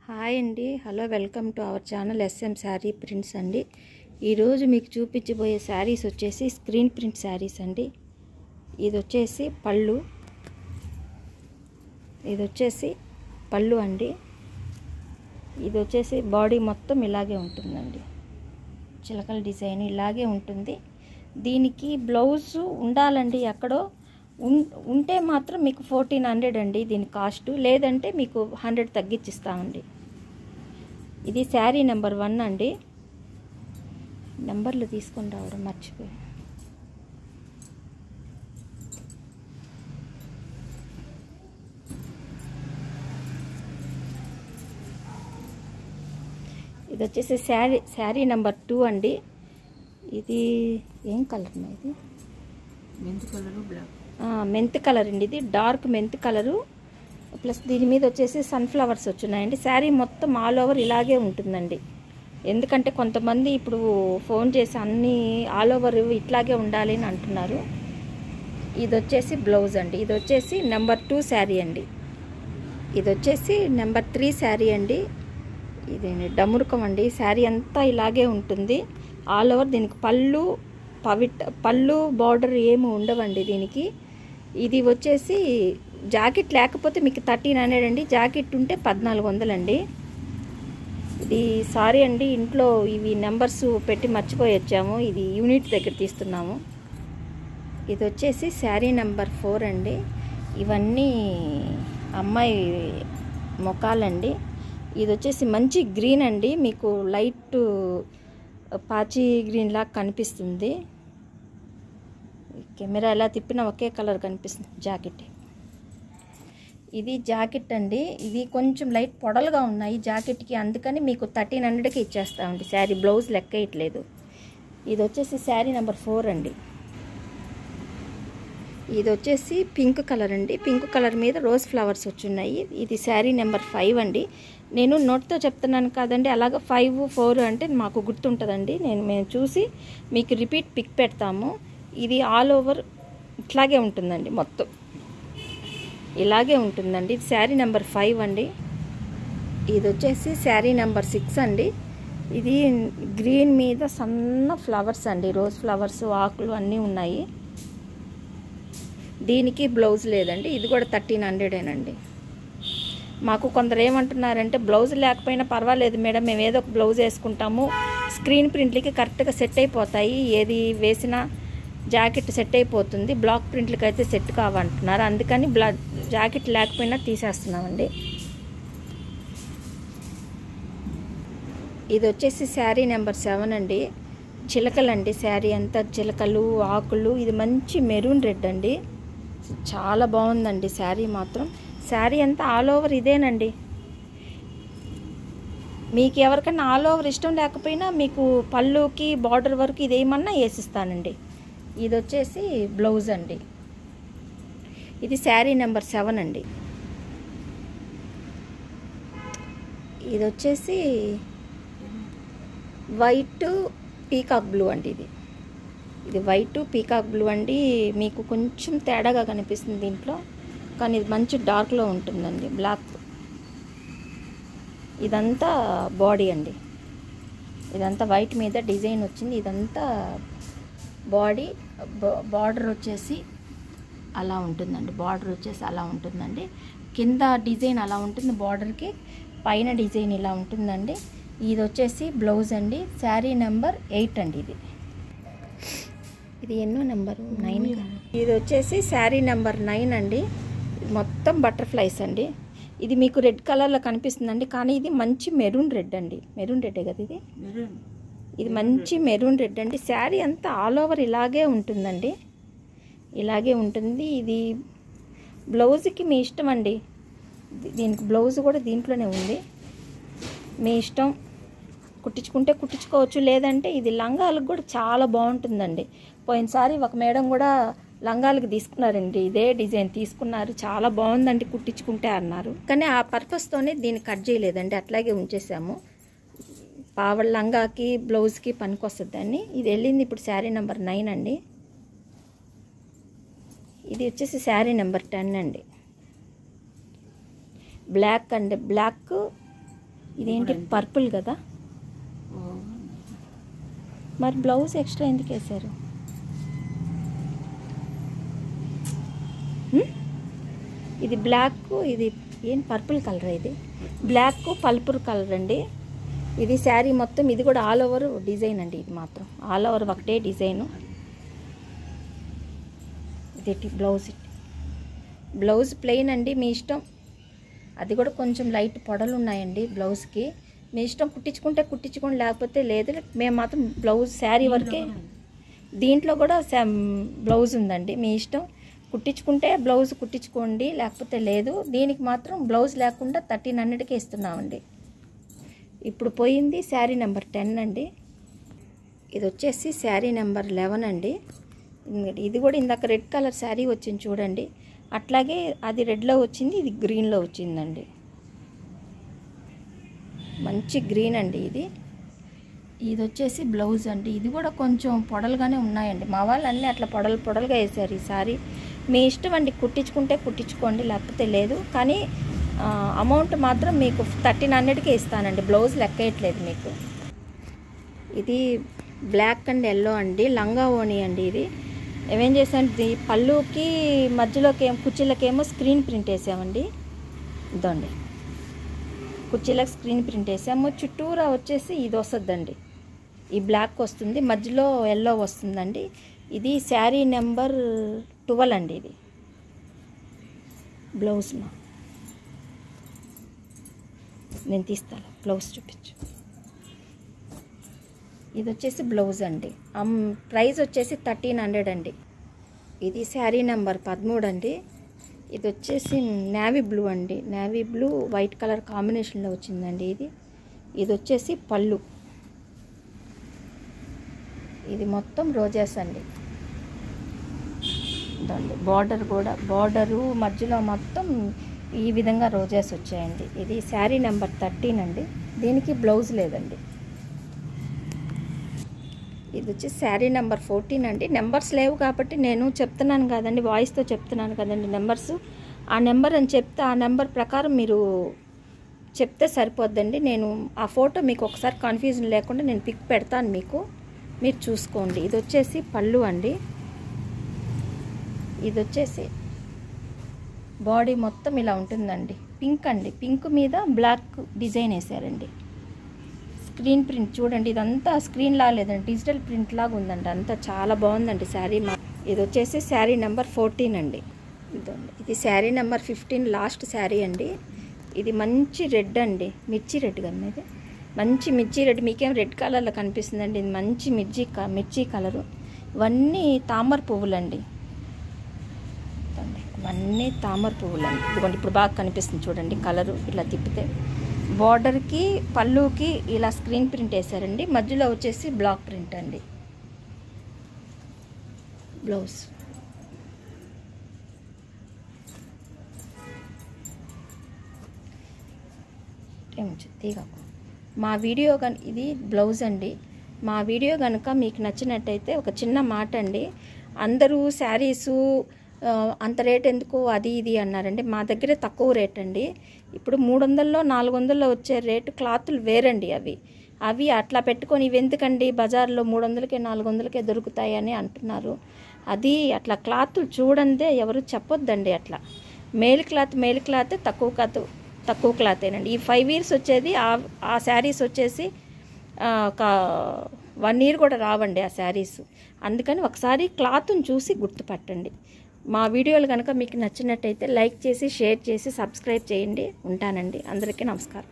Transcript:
Hi అండి, hello, welcome to our channel SM sari prints అండి. ఈరోజు మీకు చూపించబోయే శారీస్ వచ్చేసి స్క్రీన్ ప్రింట్ శారీస్ అండి. ఇది వచ్చేసి పళ్ళు అండి. ఇది వచ్చేసి బాడీ మొత్తం ఇలాగే ఉంటుందండి. చిలకల డిజైన్ ఇలాగే ఉంటుంది. దీనికి బ్లౌజ్ ఉండాలండి, ఎక్కడో ఉంటే మాత్రం మీకు 1400 అండి దీని కాస్ట్. లేదంటే మీకు 100 తగ్గించిస్తామండి. ఇది శారీ నెంబర్ 1 అండి. నెంబర్లు తీసుకొని రావడం మర్చిపోయి. ఇది వచ్చేసి శారీ నెంబర్ 2 అండి. ఇది ఏం కలర్? ఇది mint colour, black mint colour అండి. ఇది డార్క్ మెంత్ కలరు ప్లస్ దీని మీద వచ్చేసి సన్ఫ్లవర్స్ వచ్చున్నాయండి. శారీ మొత్తం ఆల్ ఓవర్ ఇలాగే ఉంటుందండి. ఎందుకంటే కొంతమంది ఇప్పుడు ఫోన్ చేసి అన్నీ ఆల్ ఓవర్ ఇట్లాగే ఉండాలి అని అంటున్నారు. ఇది వచ్చేసి బ్లౌజ్ అండి. ఇది వచ్చేసి నెంబర్ 2 శారీ అండి. ఇది వచ్చేసి నెంబర్ 3 శారీ అండి. ఇది డమురుకం అండి. శారీ అంతా ఇలాగే ఉంటుంది ఆల్ ఓవర్. దీనికి పళ్ళు బార్డర్ ఏమి ఉండవండి దీనికి. ఇది వచ్చేసి జాకెట్ లేకపోతే మీకు 1300 అండి. జాకెట్ ఉంటే 1400 అండి. ఇది సారీ అండి, ఇంట్లో ఇవి నెంబర్స్ పెట్టి మర్చిపోయి వచ్చాము. ఇది యూనిట్ దగ్గర తీస్తున్నాము. ఇది వచ్చేసి శారీ నెంబర్ 4 అండి. ఇవన్నీ అమ్మాయి మొఖాలండి. ఇది వచ్చేసి మంచి గ్రీన్ అండి. మీకు లైట్ పాచి గ్రీన్ లాగా కనిపిస్తుంది. కెమెరా ఎలా తిప్పినా ఒకే కలర్ కనిపిస్తుంది జాకెట్. ఇది జాకెట్ అండి. ఇది కొంచెం లైట్ పొడలుగా ఉన్నాయి జాకెట్కి, అందుకని మీకు 1300కి ఇచ్చేస్తామండి. శారీ బ్లౌజ్ లెక్క ఇట్లేదు. ఇది వచ్చేసి శారీ నెంబర్ 4 అండి. ఇది వచ్చేసి పింక్ కలర్ అండి. పింక్ కలర్ మీద రోజ్ ఫ్లవర్స్ వచ్చున్నాయి. ఇది శారీ నెంబర్ 5 అండి. నేను నోట్తో చెప్తున్నాను కాదండి, అలాగ 5, 4 అంటే మాకు గుర్తుంటుందండి. మేము చూసి మీకు రిపీట్ పిక్ పెడతాము. ఇది ఆల్ ఓవర్ ఇట్లాగే ఉంటుందండి, మొత్తం ఇలాగే ఉంటుందండి. ఇది శారీ నెంబర్ 5 అండి. ఇది వచ్చేసి శారీ నెంబర్ 6 అండి. ఇది గ్రీన్ మీద సన్న ఫ్లవర్స్ అండి, రోజ్ ఫ్లవర్స్, ఆకులు అన్నీ ఉన్నాయి. దీనికి బ్లౌజ్ లేదండి. ఇది కూడా 1300ఏనండి. మాకు కొందరు ఏమంటున్నారంటే బ్లౌజ్ లేకపోయినా పర్వాలేదు మేడం, మేము ఏదో ఒక బ్లౌజ్ వేసుకుంటాము, స్క్రీన్ ప్రింట్లకి కరెక్ట్గా సెట్ అయిపోతాయి, ఏది వేసినా జాకెట్ సెట్ అయిపోతుంది, బ్లాక్ ప్రింట్లకి అయితే సెట్ కావంటున్నారు. అందుకని జాకెట్ లేకపోయినా తీసేస్తున్నామండి. ఇది వచ్చేసి శారీ నెంబర్ 7 అండి. చిలకలండి. శారీ అంతా చిలకలు, ఆకులు. ఇది మంచి మెరూన్ రెడ్ అండి. చాలా బాగుందండి శారీ మాత్రం. శారీ అంతా ఆల్ ఓవర్ ఇదేనండి. మీకు ఎవరికైనా ఆల్ ఓవర్ ఇష్టం లేకపోయినా మీకు పళ్ళుకి బార్డర్ వరకు ఇదేమన్నా వేసిస్తానండి. ఇది వచ్చేసి బ్లౌజ్ అండి. ఇది శారీ నెంబర్ 7 అండి. ఇది వచ్చేసి వైట్ పీకాక్ బ్లూ అండి. ఇది వైట్ పీకాక్ బ్లూ అండి. మీకు కొంచెం తేడాగా కనిపిస్తుంది దీంట్లో, కానీ ఇది మంచి డార్క్లో ఉంటుందండి. బ్లాక్. ఇదంతా బాడీ అండి. ఇదంతా వైట్ మీద డిజైన్ వచ్చింది. ఇదంతా బాడీ. బార్డర్ వచ్చేసి అలా ఉంటుందండి. బార్డర్ వచ్చేసి అలా ఉంటుందండి. కింద డిజైన్ అలా ఉంటుంది బార్డర్కి, పైన డిజైన్ ఇలా ఉంటుందండి. ఇది వచ్చేసి బ్లౌజ్ అండి. శారీ నెంబర్ 8 అండి. ఇది ఎన్నో నెంబరు? 9. ఇది వచ్చేసి శారీ నెంబర్ 9 అండి. మొత్తం బటర్ఫ్లైస్ అండి. ఇది మీకు రెడ్ కలర్లో కనిపిస్తుందండి, కానీ ఇది మంచి మెరూన్ రెడ్ అండి. మెరూన్ రెడ్డే కదా ఇది? ఇది మంచి మెరూన్ రెడ్ అండి. శారీ అంతా ఆల్ ఓవర్ ఇలాగే ఉంటుందండి, ఇలాగే ఉంటుంది. ఇది బ్లౌజ్కి మీ ఇష్టం అండి. దీనికి బ్లౌజ్ కూడా దీంట్లోనే ఉంది, మీ ఇష్టం. కుట్టించుకుంటే కుట్టించుకోవచ్చు, లేదంటే ఇది లంగాలకు కూడా చాలా బాగుంటుందండి. పోయినసారి ఒక మేడం కూడా లంగాలకు తీసుకున్నారండి, ఇదే డిజైన్ తీసుకున్నారు, చాలా బాగుందండి కుట్టించుకుంటే అన్నారు. కానీ ఆ పర్పస్తోనే దీన్ని కట్ చేయలేదండి, అట్లాగే ఉంచేసాము. పావడ లంగాకి బ్లౌజ్కి పనికొస్తుందని ఇది వెళ్ళింది. ఇప్పుడు శారీ నెంబర్ 9 అండి. ఇది వచ్చేసి శారీ నెంబర్ 10 అండి. బ్లాక్ అండి. బ్లాక్ ఇదేంటి పర్పుల్ కదా? మరి బ్లౌజ్ ఎక్స్ట్రా ఎందుకు వేసారు? ఇది బ్లాక్, ఇది ఏం పర్పుల్ కలర్, ఇది బ్లాక్ పల్పుర్ కలర్ అండి. ఇది శారీ మొత్తం, ఇది కూడా ఆల్ ఓవర్ డిజైన్ అండి. ఇది మాత్రం ఆల్ ఓవర్ ఒకటే డిజైను. ఇది బ్లౌజ్ ప్లెయిన్ అండి, మీ ఇష్టం. అది కూడా కొంచెం లైట్ పొడలు ఉన్నాయండి బ్లౌజ్కి, మీ ఇష్టం. కుట్టించుకుంటే కుట్టించుకోండి, లేకపోతే లేదు. మేము మాత్రం బ్లౌజ్ శారీ వరకే. దీంట్లో కూడా బ్లౌజ్ ఉందండి, మీ ఇష్టం. కుట్టించుకుంటే బ్లౌజ్ కుట్టించుకోండి, లేకపోతే లేదు. దీనికి మాత్రం బ్లౌజ్ లేకుండా 1300కే ఇస్తున్నామండి. ఇప్పుడు పోయింది శారీ నెంబర్ 10 అండి. ఇది వచ్చేసి శారీ నెంబర్ 11 అండి. ఇది కూడా ఇందాక రెడ్ కలర్ శారీ వచ్చింది చూడండి, అట్లాగే అది రెడ్లో వచ్చింది, ఇది గ్రీన్లో వచ్చిందండి. మంచి గ్రీన్ అండి ఇది. ఇది వచ్చేసి బ్లౌజ్ అండి. ఇది కూడా కొంచెం పొడలుగానే ఉన్నాయండి. మా వాళ్ళు అన్నీ అట్లా పొడలుగా వేసారు ఈ సారీ. మీ ఇష్టం అండి, కుట్టించుకుంటే కుట్టించుకోండి, లేకపోతే లేదు. కానీ అమౌంట్ మాత్రం మీకు 1300కే ఇస్తానండి. బ్లౌజ్ లెక్కేయట్లేదు మీకు. ఇది బ్లాక్ అండ్ ఎల్లో అండి, లంగా ఓణి అండి. ఇది ఏమేం చేసామండి, పళ్ళుకి మధ్యలోకి కుర్చీలకేమో స్క్రీన్ ప్రింట్ వేసామండి. ఇదండి కుర్చీలకు స్క్రీన్ ప్రింట్ వేసాము. చుట్టూరా వచ్చేసి ఇది వస్తుందండి, ఈ బ్లాక్ వస్తుంది, మధ్యలో ఎల్లో వస్తుందండి. ఇది శారీ నెంబర్ 12 అండి. ఇది బ్లౌజ్ నేను తీస్తాను, బ్లౌజ్ చూపించు. ఇది వచ్చేసి బ్లౌజ్ అండి. ప్రైస్ వచ్చేసి 1300 అండి. ఇది శారీ నెంబర్ 13 అండి. ఇది వచ్చేసి నేవీ బ్లూ అండి, నేవీ బ్లూ వైట్ కలర్ కాంబినేషన్లో వచ్చిందండి. ఇది వచ్చేసి పళ్ళు. ఇది మొత్తం రోజెస్ అండి. బార్డర్ కూడా, బార్డరు మధ్యలో మొత్తం ఈ విధంగా రోజెస్ వచ్చాయండి. ఇది శారీ నెంబర్ 13 అండి. దీనికి బ్లౌజ్ లేదండి. ఇది వచ్చి శారీ నెంబర్ 14 అండి. నెంబర్స్ లేవు కాబట్టి నేను చెప్తున్నాను కదండి, వాయిస్తో చెప్తున్నాను కదండి నెంబర్స్. ఆ నెంబర్ అని చెప్తే ఆ నెంబర్ ప్రకారం మీరు చెప్తే సరిపోద్దండి. నేను ఆ ఫోటో మీకు ఒకసారి కన్ఫ్యూజన్ లేకుండా నేను పిక్ పెడతాను మీకు, మీరు చూసుకోండి. ఇది వచ్చేసి పళ్ళు అండి. ఇది వచ్చేసి బాడీ మొత్తం ఇలా ఉంటుందండి, పింక్ అండి. పింక్ మీద బ్లాక్ డిజైన్ వేసారండి. స్క్రీన్ ప్రింట్ చూడండి, ఇదంతా స్క్రీన్ లా లేదండి, డిజిటల్ ప్రింట్ లాగా ఉందండి. అంతా చాలా బాగుందండి శారీ. ఇది వచ్చేసి శారీ నెంబర్ 14 అండి. ఇదండి, ఇది శారీ నెంబర్ 15 లాస్ట్ శారీ అండి. ఇది మంచి రెడ్ అండి, మిర్చి రెడ్ కన్నా. ఇది మంచి మిర్చి రెడ్, మీకేం రెడ్ కలర్లో కనిపిస్తుందండి. ఇది మంచి మిర్చి కలరు. ఇవన్నీ తామర పువ్వులండి, ఇవన్నీ తామర పువ్వులండి. ఇదిగోండి ఇప్పుడు బాగా కనిపిస్తుంది చూడండి కలరు. ఇలా తిప్పితే బార్డర్కి పళ్ళుకి ఇలా స్క్రీన్ ప్రింట్ వేసారండి. మధ్యలో వచ్చేసి బ్లాక్ ప్రింట్ అండి. బ్లౌజ్ తీగకు మా వీడియో ఇది బ్లౌజ్ అండి. మా వీడియో కనుక మీకు నచ్చినట్టయితే ఒక చిన్న మాట అండి, అందరూ శారీసు అంత రేట్ ఎందుకు అది ఇది అన్నారండి. మా దగ్గర తక్కువ రేట్ అండి. ఇప్పుడు 300లో 400లో వచ్చే రేటు క్లాతులు వేరండి. అవి అట్లా పెట్టుకొని ఇవి ఎందుకండి బజార్లో 300కే 400కే దొరుకుతాయని అంటున్నారు. అది అట్లా క్లాతులు చూడందే ఎవరు చెప్పొద్దండి. అట్లా మేల్ క్లాత్ తక్కువ క్లాతేనండి. ఈ 5 years వచ్చేది ఆ శారీస్ వచ్చేసి ఒక 1 year కూడా రావండి ఆ శారీస్. అందుకని ఒకసారి క్లాత్ని చూసి గుర్తుపట్టండి. మా వీడియోలు కనుక మీకు నచ్చినట్టయితే లైక్ చేసి, షేర్ చేసి, సబ్స్క్రైబ్ చేయండి. ఉంటానండి. అందరికీ నమస్కారం.